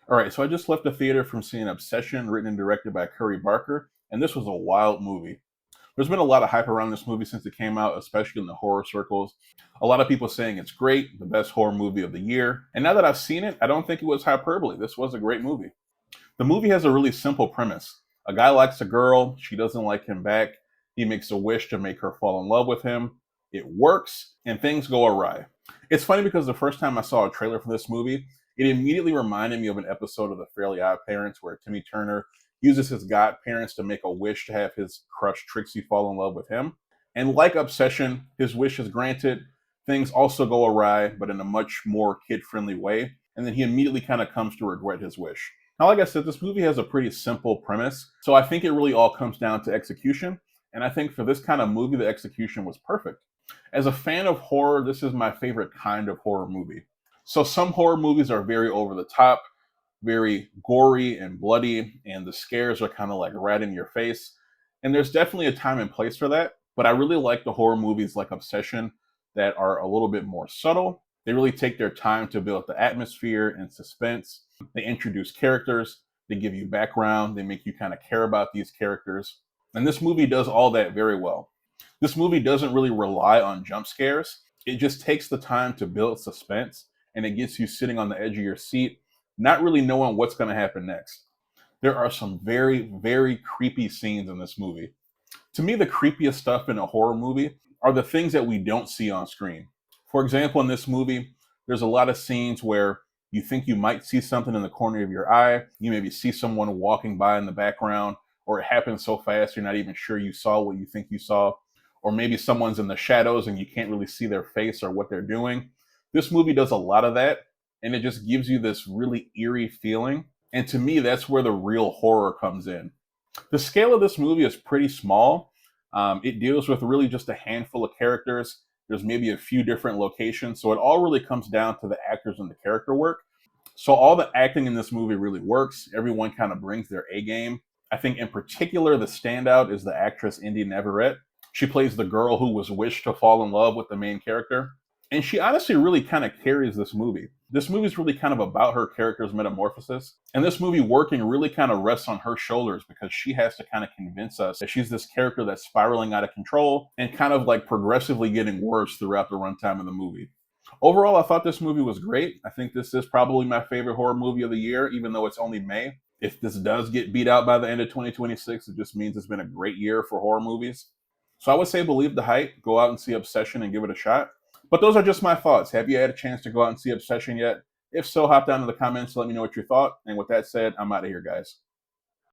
All right, so I just left the theater from seeing Obsession, written and directed by Curry Barker, and this was a wild movie. There's been a lot of hype around this movie since it came out, especially in the horror circles. A lot of people saying it's great, the best horror movie of the year. And now that I've seen it, I don't think it was hyperbole. This was a great movie. The movie has a really simple premise. A guy likes a girl, she doesn't like him back. He makes a wish to make her fall in love with him. It works, and things go awry. It's funny because the first time I saw a trailer for this movie, it immediately reminded me of an episode of The Fairly Odd Parents where Timmy Turner uses his godparents to make a wish to have his crush Trixie fall in love with him. And like Obsession, his wish is granted. Things also go awry, but in a much more kid friendly way. And then he immediately kind of comes to regret his wish. Now, like I said, this movie has a pretty simple premise. So I think it really all comes down to execution. And I think for this kind of movie, the execution was perfect. As a fan of horror, this is my favorite kind of horror movie. So some horror movies are very over the top, very gory and bloody, and the scares are kind of like right in your face. And there's definitely a time and place for that. But I really like the horror movies like Obsession that are a little bit more subtle. They really take their time to build the atmosphere and suspense. They introduce characters, they give you background, they make you kind of care about these characters. And this movie does all that very well. This movie doesn't really rely on jump scares. It just takes the time to build suspense and it gets you sitting on the edge of your seat, not really knowing what's going to happen next. There are some very, very creepy scenes in this movie. To me, the creepiest stuff in a horror movie are the things that we don't see on screen. For example, in this movie, there's a lot of scenes where you think you might see something in the corner of your eye. You maybe see someone walking by in the background, or it happens so fast you're not even sure you saw what you think you saw. Or maybe someone's in the shadows and you can't really see their face or what they're doing. This movie does a lot of that, and it just gives you this really eerie feeling. And to me, that's where the real horror comes in. The scale of this movie is pretty small. It deals with really just a handful of characters. There's maybe a few different locations. So it all really comes down to the actors and the character work. So all the acting in this movie really works. Everyone kind of brings their A game. I think in particular, the standout is the actress Indy Neverett. She plays the girl who was wished to fall in love with the main character. And she honestly really kind of carries this movie. This movie is really kind of about her character's metamorphosis. And this movie working really kind of rests on her shoulders because she has to kind of convince us that she's this character that's spiraling out of control and kind of like progressively getting worse throughout the runtime of the movie. Overall, I thought this movie was great. I think this is probably my favorite horror movie of the year, even though it's only May. If this does get beat out by the end of 2026, it just means it's been a great year for horror movies. So I would say believe the hype, go out and see Obsession and give it a shot. But those are just my thoughts. Have you had a chance to go out and see Obsession yet? If so, hop down in the comments, let me know what you thought. And with that said, I'm out of here, guys.